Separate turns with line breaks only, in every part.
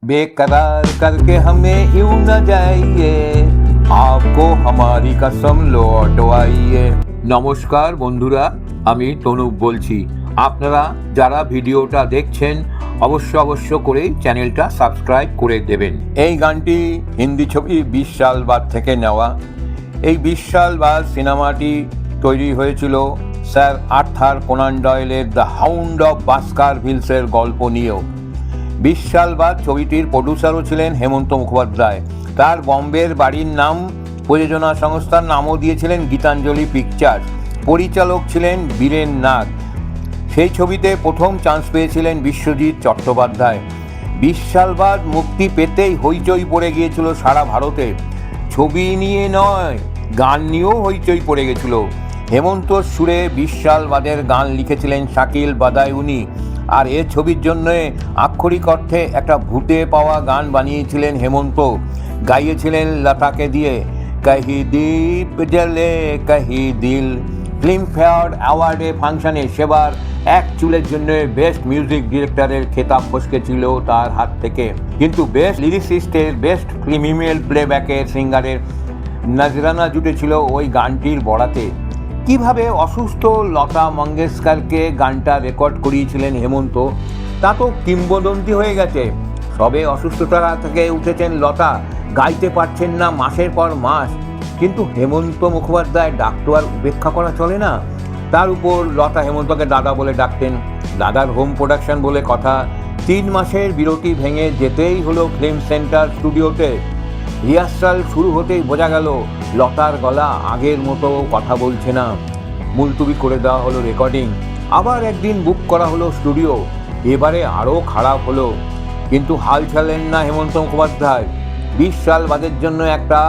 बेकरार करके हमें यूं न जाइए, आपको हमारी कसम लौटवाइए। নমস্কার বন্ধুরা, আমি তনুপ বলছি। আপনারা যারা ভিডিওটা দেখছেন অবশ্য করেই চ্যানেলটা সাবস্ক্রাইব করে দেবেন। এই গানটি হিন্দি ছবি 20 সাল বাদ থেকে নেওয়া। এই 20 সাল বাদ সিনেমাটি তৈরি হয়েছিল স্যার আর্থার কোনান ডয়েলের দ্য হাউন্ড অফ বাস্কারভিলসের গল্প নিয়েও। 20 সাল বাদ ছবিটির প্রডিউসারও ছিলেন হেমন্ত মুখোপাধ্যায়। তার বম্বের বাড়ির নাম, প্রযোজনা সংস্থার নামও দিয়েছিলেন গীতাঞ্জলি পিকচার্স। পরিচালক ছিলেন বীরেন নাগ। সেই ছবিতে প্রথম চান্স পেয়েছিলেন বিশ্বজিৎ চট্টোপাধ্যায়। 20 সাল বাদ মুক্তি পেতেই হইচই পড়ে গিয়েছিল সারা ভারতে। ছবি নিয়ে নয়, গান নিয়েও হইচই পড়ে গেছিল। হেমন্তর সুরে 20 সাল বাদের গান লিখেছিলেন শাকিল বাদায়ুনি। আর এ ছবির জন্য আক্ষরিক অর্থে একটা ভূতে পাওয়া গান বানিয়েছিলেন হেমন্ত। গাইয়েছিলেন লতাকে দিয়ে, কহি দীপ জ্বলে কহি দিল। ফিল্মফেয়ার অ্যাওয়ার্ডে ফাংশনে সেবার এক চুলের জন্য বেস্ট মিউজিক ডিরেক্টরের খেতাব ফসকেছিল তার হাত থেকে। কিন্তু বেস্ট লিরিসিস্টের, বেস্ট ফিমেল প্লেব্যাকের সিঙ্গারের নজরানা জুটেছিল ওই গানটির বরাতে। কিভাবে অসুস্থ লতা মঙ্গেশকরকে গানটা রেকর্ড করিয়েছিলেন হেমন্ত, তা তো কিংবদন্তি হয়ে গেছে। সবে অসুস্থতা থেকে উঠেছেন লতা, গাইতে পারছেন না মাসের পর মাস। কিন্তু হেমন্ত মুখোপাধ্যায় ডাকতো আর উপেক্ষা করা চলে না। তার উপর লতা হেমন্তকে দাদা বলে ডাকতেন। দাদার হোম প্রোডাকশন বলে কথা। 3 মাসের বিরতি ভেঙে যেতেই হলো ফিল্ম সেন্টার স্টুডিওতে। রিহার্সাল শুরু হতেই বোঝা গেল লতার গলা আগের মতো কথা বলছে না। মুলতুবি করে দেওয়া হলো রেকর্ডিং। আবার একদিন বুক করা হলো স্টুডিও। এবারে আরও খারাপ হলো। কিন্তু হাল ছাড়লেন না হেমন্ত মুখোপাধ্যায়। 20 সাল বাদের জন্য একটা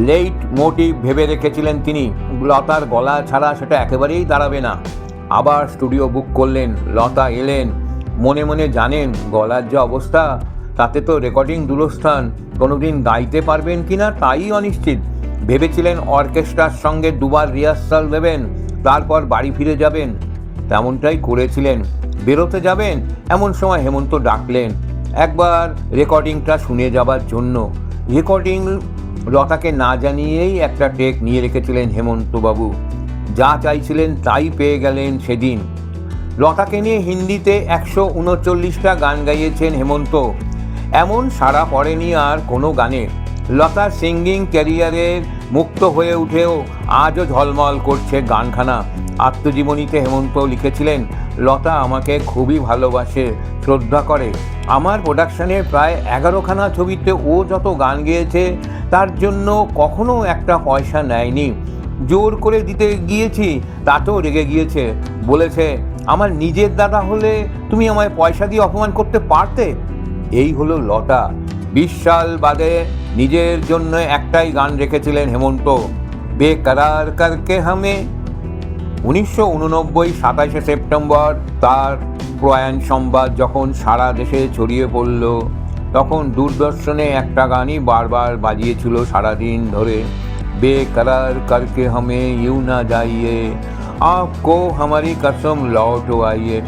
লেইট মোটিভ ভেবে রেখেছিলেন তিনি। লতার গলা ছাড়া সেটা একেবারেই দাঁড়াবে না। আবার স্টুডিও বুক করলেন। লতা এলেন। মনে মনে জানেন গলার যে অবস্থা, তাতে তো রেকর্ডিং দূরস্থান। কোনোদিন গাইতে পারবেন কিনা তাই অনিশ্চিত। ভেবেছিলেন অর্কেস্ট্রার সঙ্গে 2 বার রিহার্সাল দেবেন, তারপর বাড়ি ফিরে যাবেন। তেমনটাই করেছিলেন। বেরোতে যাবেন এমন সময় হেমন্ত ডাকলেন একবার রেকর্ডিংটা শুনে যাবার জন্য। রেকর্ডিং লতাকে না জানিয়েই একটা টেক নিয়ে রেখেছিলেন হেমন্তবাবু। যা চাইছিলেন তাই পেয়ে গেলেন সেদিন। লতাকে নিয়ে হিন্দিতে 139টা গান গাইয়েছেন হেমন্ত। এমন সাড়া পড়েনি আর কোনো গানে। লতার সিঙ্গিং ক্যারিয়ারের মুক্ত হয়ে উঠেও আজও ঝলমল করছে গানখানা। আত্মজীবনীতে হেমন্ত লিখেছিলেন, লতা আমাকে খুবই ভালোবাসে, শ্রদ্ধা করে। আমার প্রোডাকশানে প্রায় 11খানা ছবিতে ও যত গান গেয়েছে তার জন্য কখনো একটা পয়সা নেয়নি। জোর করে দিতে গিয়েছি তাতেও রেগে গিয়েছে। বলেছে, আমার নিজের দাদা হলে তুমি আমায় পয়সা দিয়ে অপমান করতে পারতে। এই হলো লতা। 20 সাল বাদে নিজের জন্য একটাই গান রেখেছিলেন হেমন্ত, বেকরার করকে হামে। 1989 27শে সেপ্টেম্বর তার প্রয়াণ সংবাদ যখন সারা দেশে ছড়িয়ে পড়ল, তখন দূরদর্শনে একটা গানই বারবার বাজিয়েছিল সারাদিন ধরে, বেকরার করকে হামে ইউ না যাইয়ে, আপকো হামারি কসম লৌটওয়াইয়ে।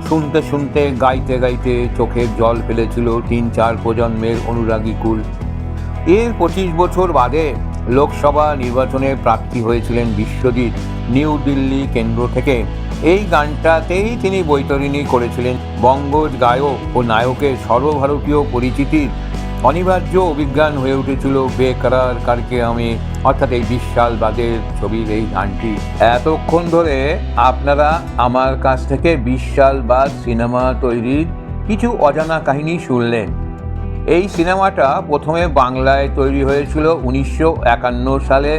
শুনতে শুনতে গাইতে গাইতে চোখের জল ফেলেছিল 3-4 প্রজন্মের অনুরাগী কুল। এর 25 বছর বাদে লোকসভা নির্বাচনে প্রার্থী হয়েছিলেন বিশ্বজিৎ নিউ দিল্লি কেন্দ্র থেকে। এই গানটাতেই তিনি বৈতরণী করেছিলেন। বঙ্গজ গায়ক ও নায়কের সর্বভারতীয় পরিচিতির অনিবার্য অভিজ্ঞান হয়ে উঠেছিল বেকরার করকে হামে, অর্থাৎ এই 20 সাল বাদের ছবির এই গানটি। এতক্ষণ ধরে আপনারা আমার কাছ থেকে 20 সাল বাদ সিনেমা তৈরির কিছু অজানা কাহিনী শুনলেন। এই সিনেমাটা প্রথমে বাংলায় তৈরি হয়েছিল 1951 সালে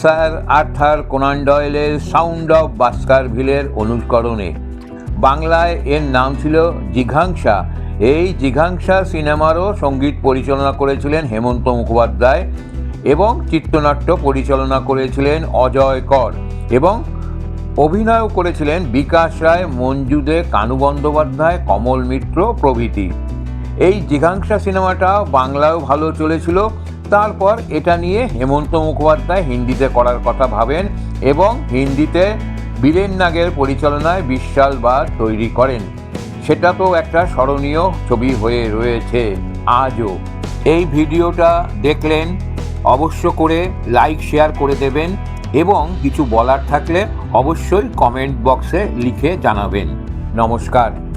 স্যার আর্থার কোনান ডয়েলের সাউন্ড অফ বাস্কারভিলের অনুকরণে। বাংলায় এর নাম ছিল জিঘাংসা। এই জিঘাংসা সিনেমারও সঙ্গীত পরিচালনা করেছিলেন হেমন্ত মুখোপাধ্যায় এবং চিত্রনাট্য পরিচালনা করেছিলেন অজয় কর এবং অভিনয়ও করেছিলেন বিকাশ রায়, মঞ্জু দে, কানু বন্দ্যোপাধ্যায়, কমল মিত্র প্রভৃতি। এই জিঘাংসা সিনেমাটা বাংলায়ও ভালো চলেছিল। তারপর এটা নিয়ে হেমন্ত মুখোপাধ্যায় হিন্দিতে করার কথা ভাবেন এবং হিন্দিতে বীরেন নাগের পরিচালনায় 20 সাল বাদ তৈরি করেন। সেটা তো একটা স্মরণীয় ছবি হয়ে রয়েছে। আজও। এই ভিডিওটা দেখলেন, অবশ্য করে লাইক শেয়ার করে দেবেন এবং কিছু বলার থাকলে অবশ্যই কমেন্ট বক্সে লিখে জানাবেন। নমস্কার।